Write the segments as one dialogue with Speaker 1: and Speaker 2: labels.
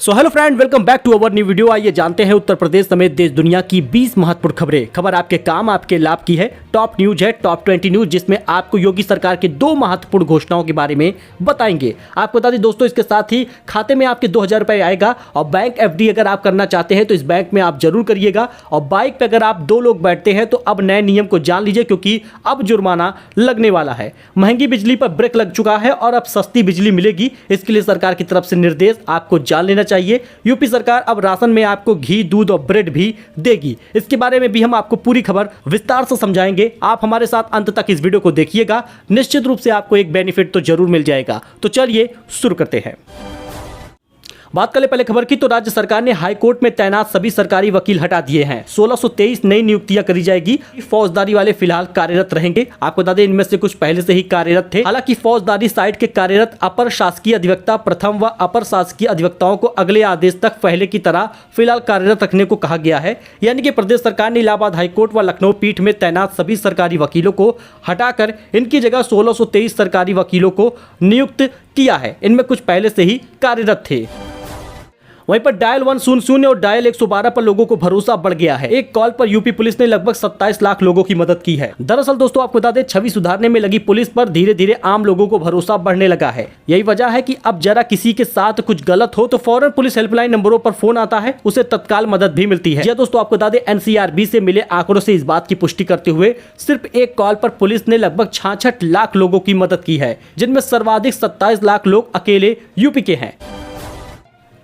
Speaker 1: So hello friend, welcome back to our new video. आइए जानते हैं उत्तर प्रदेश समेत देश दुनिया की 20 महत्वपूर्ण खबरें। खबर आपके काम आपके लाभ की है। टॉप न्यूज है टॉप 20 न्यूज, जिसमें आपको योगी सरकार के 2 महत्वपूर्ण घोषणाओं के बारे में बताएंगे। आपको बता दें दोस्तों, इसके साथ ही खाते में आपके 2000 रुपए आएगा और बैंक एफडी अगर आप करना चाहते हैं तो इस बैंक में आप जरूर करिएगा। और बाइक पे अगर आप 2 लोग बैठते हैं तो अब नए नियम को जान लीजिए, क्योंकि अब जुर्माना लगने वाला है। महंगी बिजली पर ब्रेक लग चुका है और अब सस्ती बिजली मिलेगी। इसके लिए सरकार की तरफ से निर्देश आपको जान लेना चाहिए। यूपी सरकार अब राशन में आपको घी, दूध और ब्रेड भी देगी। इसके बारे में भी हम आपको पूरी खबर विस्तार से समझाएंगे। आप हमारे साथ अंत तक इस वीडियो को देखिएगा, निश्चित रूप से आपको एक बेनिफिट तो जरूर मिल जाएगा। तो चलिए शुरू करते हैं। बात करें पहले खबर की, तो राज्य सरकार ने हाई कोर्ट में तैनात सभी सरकारी वकील हटा दिए हैं। 1623 नई नियुक्तियां करी जाएगी। फौजदारी वाले फिलहाल कार्यरत रहेंगे। आपको बता दें, इनमें से कुछ पहले से ही कार्यरत थे। हालांकि फौजदारी साइड के कार्यरत अपर शासकीय अधिवक्ता प्रथम व अपर शासकीय अधिवक्ताओं को अगले आदेश तक पहले की तरह फिलहाल कार्यरत रखने को कहा गया है। यानी कि प्रदेश सरकार ने इलाहाबाद हाईकोर्ट व लखनऊ पीठ में तैनात सभी सरकारी वकीलों को हटाकर इनकी जगह 1623 सरकारी वकीलों को नियुक्त किया है। इनमें कुछ पहले से ही कार्यरत थे। वहीं पर डायल 100 और डायल 112 पर लोगों को भरोसा बढ़ गया है। एक कॉल पर यूपी पुलिस ने लगभग 27 लाख लोगों की मदद की है। दरअसल दोस्तों, आपको बता दें, छवि सुधारने में लगी पुलिस पर धीरे धीरे आम लोगों को भरोसा बढ़ने लगा है। यही वजह है कि अब जरा किसी के साथ कुछ गलत हो तो फौरन पुलिस हेल्पलाइन नंबरों पर फोन आता है, उसे तत्काल मदद भी मिलती है। दोस्तों, आपको बता दें, एनसीआरबी से मिले आंकड़ों से इस बात की पुष्टि करते हुए सिर्फ एक कॉल पर पुलिस ने लगभग 66 लाख लोगों की मदद की है, जिनमें सर्वाधिक 27 लाख लोग अकेले यूपी के हैं।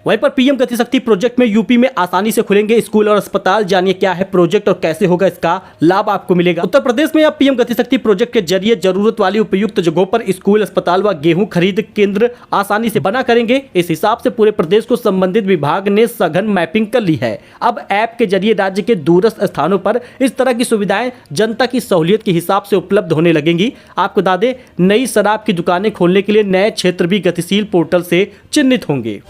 Speaker 1: वहीं पर पीएम गतिशक्ति प्रोजेक्ट में यूपी में आसानी से खुलेंगे स्कूल और अस्पताल। जानिए क्या है प्रोजेक्ट और कैसे होगा इसका लाभ आपको मिलेगा। उत्तर प्रदेश में अब पीएम गतिशक्ति प्रोजेक्ट के जरिए जरूरत वाली उपयुक्त जगहों पर स्कूल, अस्पताल व गेहूं खरीद केंद्र आसानी से बना करेंगे। इस हिसाब से पूरे प्रदेश को संबंधित विभाग ने सघन मैपिंग कर ली है। अब ऐप के जरिए राज्य के दूरस्थ स्थानों पर इस तरह की सुविधाएं जनता की सहूलियत के हिसाब से उपलब्ध होने लगेंगी। आपको बता दें, नई शराब की दुकानें खोलने के लिए नए क्षेत्र भी गतिशील पोर्टल से चिन्हित होंगे।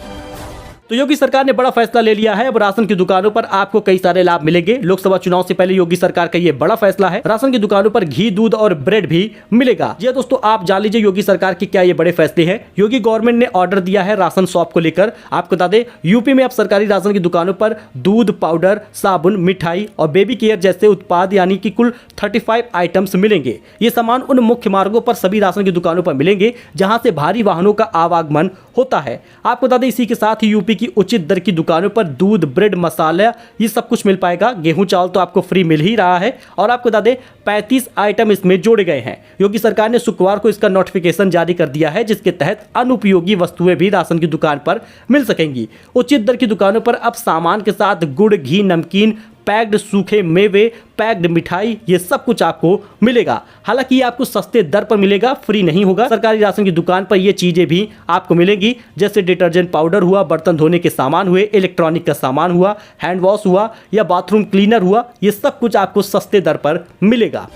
Speaker 1: तो योगी सरकार ने बड़ा फैसला ले लिया है। अब राशन की दुकानों पर आपको कई सारे लाभ मिलेंगे। लोकसभा चुनाव से पहले योगी सरकार का ये बड़ा फैसला है। राशन की दुकानों पर घी, दूध और ब्रेड भी मिलेगा। जी दोस्तों, आप जान लीजिए योगी सरकार के क्या ये बड़े फैसले हैं। योगी गवर्नमेंट ने ऑर्डर दिया है राशन शॉप को लेकर। आपको बता दें, यूपी में अब सरकारी राशन की दुकानों पर दूध, पाउडर, साबुन, मिठाई और बेबी केयर जैसे उत्पाद यानी कि कुल 35 आइटम्स मिलेंगे। ये सामान उन मुख्य मार्गों पर सभी राशन की दुकानों पर मिलेंगे जहां से भारी वाहनों का आवागमन होता है। आपको बता दें, इसी के साथ ही यूपी की उचित दर की दुकानों पर दूध, ब्रेड, मसाला ये सब कुछ मिल पाएगा। गेहूं, चावल तो आपको फ्री मिल ही रहा है। और आपको बता दें, 35 आइटम इसमें जोड़े गए हैं। योगी सरकार ने शुक्रवार को इसका नोटिफिकेशन जारी कर दिया है, जिसके तहत अनुपयोगी वस्तुएं भी राशन की दुकान पर मिल सकेंगी। उचित दर की दुकानों पर अब सामान के साथ गुड़, घी, नमकीन, पैक्ड सूखे मेवे, पैक्ड मिठाई ये सब कुछ आपको मिलेगा। हालांकि ये आपको सस्ते दर पर मिलेगा, फ्री नहीं होगा। सरकारी राशन की दुकान पर ये चीजें भी आपको मिलेंगी, जैसे डिटर्जेंट पाउडर हुआ, बर्तन धोने के सामान हुए, इलेक्ट्रॉनिक का सामान हुआ, हैंड वॉश हुआ या बाथरूम क्लीनर हुआ, ये सब कुछ आपको सस्ते दर पर मिलेगा।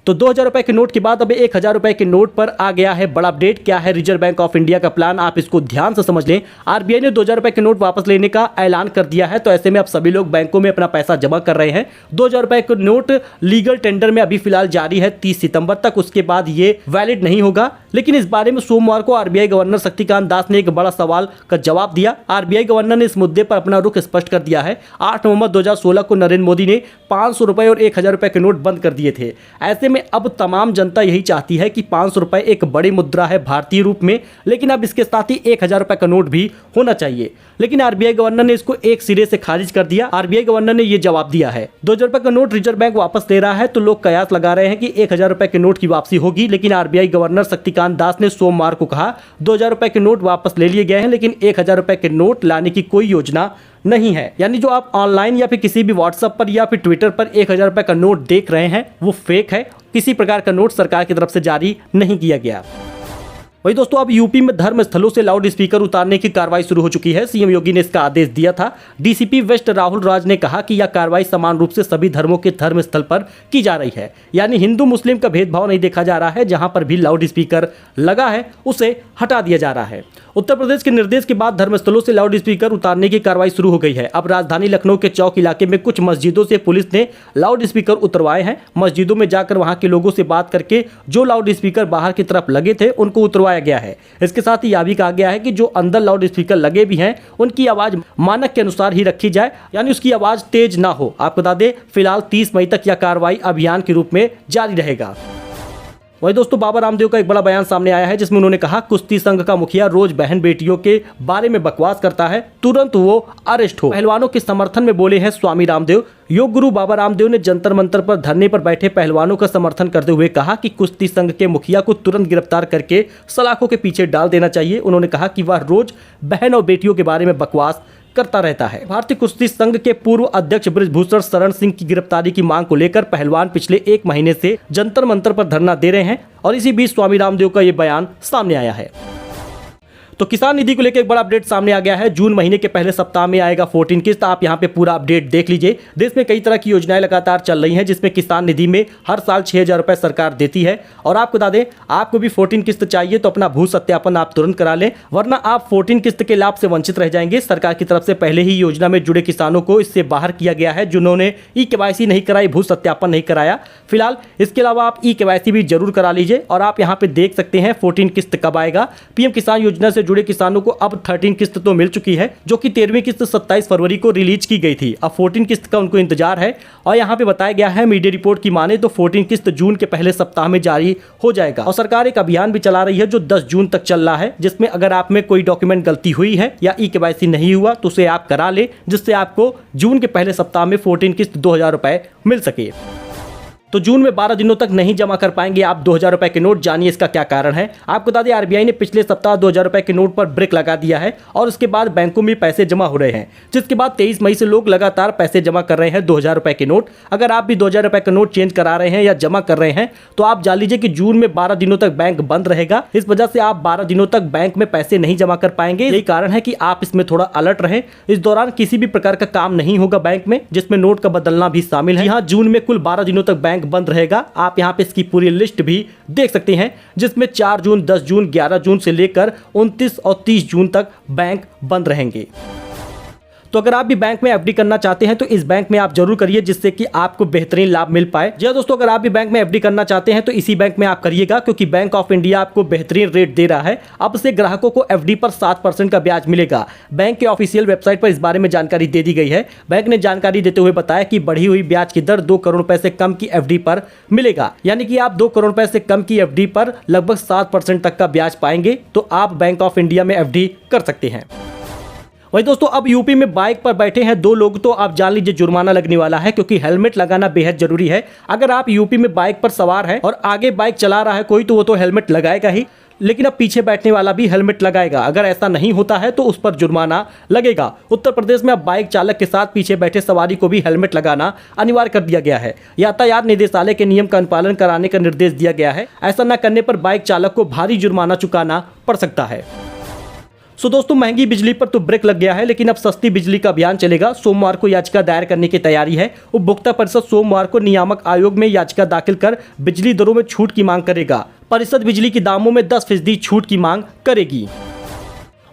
Speaker 1: तो 2000 रुपए के नोट के बाद अब 1000 रुपए के नोट पर आ गया है बड़ा अपडेट। क्या है रिजर्व बैंक ऑफ इंडिया का प्लान, आप इसको ध्यान से समझ लें। आरबीआई ने 2000 रुपए के नोट वापस लेने का ऐलान कर दिया है। तो ऐसे में अब सभी लोग बैंकों में अपना पैसा जमा कर रहे हैं। 2000 रुपए के नोट लीगल टेंडर में अभी फिलहाल जारी है 30 सितंबर तक, उसके बाद ये वैलिड नहीं होगा। लेकिन इस बारे में सोमवार को आरबीआई गवर्नर शक्तिकांत दास ने एक बड़ा सवाल का जवाब दिया। आरबीआई गवर्नर ने इस मुद्दे पर अपना रुख स्पष्ट कर दिया है। 8 नवंबर 2016 को नरेंद्र मोदी ने 500 रुपए और 1000 रुपए के नोट बंद कर दिए थे। ऐसे में अब तमाम जनता यही चाहती है कि 500 रुपए एक बड़ी मुद्रा है भारतीय रूप में, लेकिन अब इसके साथ ही 1000 रुपए का नोट भी होना चाहिए। लेकिन आरबीआई गवर्नर ने इसको एक सिरे से खारिज कर दिया। आरबीआई गवर्नर ने यह जवाब दिया है, 2000 रुपए का नोट रिजर्व बैंक वापस ले रहा है। तो लोग कयास लगा रहे हैं कि 1000 रुपए के नोट की वापसी होगी। लेकिन आरबीआई गवर्नर शक्तिकांत दास ने सोमवार को कहा 2000 रुपए के नोट वापस ले लिए गए हैं, लेकिन 1000 रुपए के नोट लाने की कोई योजना नहीं है। यानी जो आप ऑनलाइन या फिर किसी भी व्हाट्सएप पर या फिर ट्विटर पर 1000 रुपए का नोट देख रहे हैं वो फेक है। किसी प्रकार का नोट सरकार की तरफ से जारी नहीं किया गया। वही दोस्तों, अब यूपी में धर्म स्थलों से लाउड स्पीकर उतारने की कार्रवाई शुरू हो चुकी है। सीएम योगी ने इसका आदेश दिया था। डीसीपी वेस्ट राहुल राज ने कहा कि यह कार्रवाई समान रूप से सभी धर्मों के धर्म स्थल पर की जा रही है। यानी हिंदू मुस्लिम का भेदभाव नहीं देखा जा रहा है। जहां पर भी लाउड स्पीकर लगा है उसे हटा दिया जा रहा है। उत्तर प्रदेश के निर्देश के बाद धर्मस्थलों से लाउड स्पीकर उतारने की कार्रवाई शुरू हो गई है। अब राजधानी लखनऊ के चौक इलाके में कुछ मस्जिदों से पुलिस ने लाउड स्पीकर उतरवाए हैं। मस्जिदों में जाकर वहां के लोगों से बात करके जो लाउड स्पीकर बाहर की तरफ लगे थे उनको उतरवाया करवाया गया है। इसके साथ ही यह भी कहा गया है कि जो अंदर लाउड स्पीकर लगे भी हैं उनकी आवाज मानक के अनुसार ही रखी जाए, यानी उसकी आवाज तेज ना हो। आपको बता दें फिलहाल 30 मई तक यह कार्रवाई अभियान के रूप में जारी रहेगा। वही दोस्तों बाबा रामदेव का एक बड़ा बयान सामने आया है जिसमें उन्होंने कहा कुश्ती संघ का मुखिया रोज बहन बेटियों के बारे में बकवास करता है, तुरंत वो अरेस्ट हो। पहलवानों के समर्थन में बोले हैं स्वामी रामदेव। योग गुरु बाबा रामदेव ने जंतर मंतर पर धरने पर बैठे पहलवानों का समर्थन करते हुए कहा कि कुश्ती संघ के मुखिया को तुरंत गिरफ्तार करके सलाखों के पीछे डाल देना चाहिए। उन्होंने कहा कि वह रोज बहन और बेटियों के बारे में बकवास करता रहता है। भारतीय कुश्ती संघ के पूर्व अध्यक्ष बृजभूषण शरण सिंह की गिरफ्तारी की मांग को लेकर पहलवान पिछले 1 महीने से जंतर मंतर पर धरना दे रहे हैं और इसी बीच स्वामी रामदेव का ये बयान सामने आया है। तो किसान निधि को लेकर एक बड़ा अपडेट सामने आ गया है। जून महीने के पहले सप्ताह में आएगा 14 किस्त। आप यहां पे पूरा अपडेट देख लीजिए। देश में कई तरह की योजनाएं लगातार चल रही हैं जिसमें किसान निधि में हर साल 6,000 रुपए सरकार देती है। और आपको बता दें आपको भी 14 किस्त चाहिए तो अपना भू सत्यापन आप तुरंत करा लें, वरना आप 14 किस्त के लाभ से वंचित रह जाएंगे। सरकार की तरफ से पहले ही योजना में जुड़े किसानों को इससे बाहर किया गया है जिन्होंने ई-केवाईसी नहीं कराई, भू सत्यापन नहीं कराया। फिलहाल इसके अलावा आप ई-केवाईसी भी जरूर करा लीजिए। और आप यहाँ पे देख सकते हैं 14 किस्त कब आएगा। पीएम किसान योजना से जुड़े किसानों को अब 13 किस्त तो मिल चुकी है, जो कि 13वीं किस्त 27 फरवरी को रिलीज की गई थी। अब 14 किस्त का उनको इंतजार है। और यहाँ पे बताया गया है मीडिया रिपोर्ट की माने तो 14 किस्त जून के पहले सप्ताह में जारी हो जाएगा। और सरकार एक अभियान भी चला रही है जो 10 जून तक चल रहा है, जिसमें अगर आप में कोई डॉक्यूमेंट गलती हुई है या ई-केवाईसी नहीं हुआ तो उसे आप करा ले, जिससे आपको जून के पहले सप्ताह में 14 किस्त 2,000 रुपए मिल सके। तो जून में 12 दिनों तक नहीं जमा कर पाएंगे आप 2,000 रुपए के नोट। जानिए इसका क्या कारण है। आपको बता दें आरबीआई ने पिछले सप्ताह 2,000 रुपए के नोट पर ब्रेक लगा दिया है और उसके बाद बैंकों में पैसे जमा हो रहे हैं, जिसके बाद 23 मई से लोग लगातार पैसे जमा कर रहे हैं 2,000 रुपए के नोट। अगर आप भी 2,000 रुपए का नोट चेंज करा रहे हैं या जमा कर रहे हैं तो आप जान लीजिए कि जून में 12 दिनों तक बैंक बंद रहेगा। इस वजह से आप 12 दिनों तक बैंक में पैसे नहीं जमा कर पाएंगे। यही कारण है कि आप इसमें थोड़ा अलर्ट रहें। इस दौरान किसी भी प्रकार का काम नहीं होगा बैंक में, जिसमें नोट का बदलना भी शामिल है। यहाँ जून में कुल 12 दिनों तक बैंक बंद रहेगा। आप यहां पे इसकी पूरी लिस्ट भी देख सकते हैं, जिसमें 4 जून, 10 जून, 11 जून से लेकर 29 और 30 जून तक बैंक बंद रहेंगे। तो अगर आप भी बैंक में एफडी करना चाहते हैं तो इस बैंक में आप जरूर करिए, जिससे कि आपको बेहतरीन लाभ मिल पाए। जी दोस्तों, अगर आप भी बैंक में एफडी करना चाहते हैं तो इसी बैंक में आप करिएगा, क्योंकि बैंक ऑफ इंडिया आपको बेहतरीन रेट दे रहा है। अब से ग्राहकों को एफडी पर 7% का ब्याज मिलेगा। बैंक के ऑफिशियल वेबसाइट पर इस बारे में जानकारी दे दी गई है। बैंक ने जानकारी देते हुए बताया कि बढ़ी हुई ब्याज की दर 2 करोड़ रुपए से कम की एफडी पर मिलेगा, यानी कि आप 2 करोड़ रुपए से कम की एफडी पर लगभग 7% तक का ब्याज पाएंगे। तो आप बैंक ऑफ इंडिया में एफडी कर सकते हैं। वही दोस्तों, अब यूपी में बाइक पर बैठे हैं 2 लोग, तो आप जान लीजिए जुर्माना लगने वाला है, क्योंकि हेलमेट लगाना बेहद जरूरी है। अगर आप यूपी में बाइक पर सवार हैं और आगे बाइक चला रहा है कोई, तो वो तो हेलमेट लगाएगा ही, लेकिन अब पीछे बैठने वाला भी हेलमेट लगाएगा। अगर ऐसा नहीं होता है तो उस पर जुर्माना लगेगा। उत्तर प्रदेश में अब बाइक चालक के साथ पीछे बैठे सवारी को भी हेलमेट लगाना अनिवार्य कर दिया गया है। यातायात निदेशालय के नियम का अनुपालन कराने का निर्देश दिया गया है। ऐसा न करने पर बाइक चालक को भारी जुर्माना चुकाना पड़ सकता है। दोस्तों, महंगी बिजली पर तो ब्रेक लग गया है, लेकिन अब सस्ती बिजली का अभियान चलेगा। सोमवार को याचिका दायर करने की तैयारी है। उपभोक्ता परिषद सोमवार को नियामक आयोग में याचिका दाखिल कर बिजली दरों में छूट की मांग करेगा। परिषद बिजली के दामों में 10% छूट की मांग करेगी।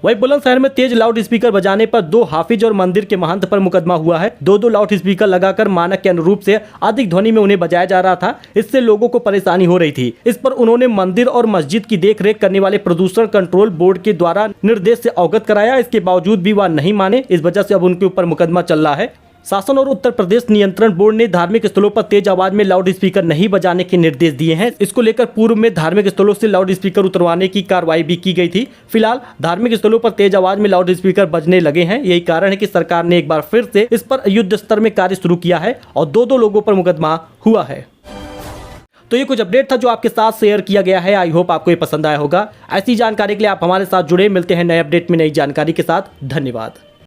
Speaker 1: वही बुलंदशहर में तेज लाउड स्पीकर बजाने पर 2 हाफिज और मंदिर के महंत पर मुकदमा हुआ है। 2 लाउड स्पीकर लगाकर मानक के अनुरूप से अधिक ध्वनि में उन्हें बजाया जा रहा था। इससे लोगों को परेशानी हो रही थी। इस पर उन्होंने मंदिर और मस्जिद की देखरेख करने वाले प्रदूषण कंट्रोल बोर्ड के द्वारा निर्देश से अवगत कराया। इसके बावजूद भी वह नहीं माने। इस वजह से अब उनके ऊपर मुकदमा चल रहा है। शासन और उत्तर प्रदेश नियंत्रण बोर्ड ने धार्मिक स्थलों पर तेज आवाज में लाउड स्पीकर नहीं बजाने के निर्देश दिए हैं। इसको लेकर पूर्व में धार्मिक स्थलों से लाउड स्पीकर उतरवाने की कार्रवाई भी की गई थी। फिलहाल धार्मिक स्थलों पर तेज आवाज में लाउड स्पीकर बजने लगे हैं। यही कारण है कि सरकार ने एक बार फिर से इस पर युद्ध स्तर में कार्य शुरू किया है और 2 लोगों पर मुकदमा हुआ है। तो ये कुछ अपडेट था जो आपके साथ शेयर किया गया है। आई होप आपको ये पसंद आया होगा। ऐसी जानकारी के लिए आप हमारे साथ जुड़े। मिलते हैं नए अपडेट में नई जानकारी के साथ। धन्यवाद।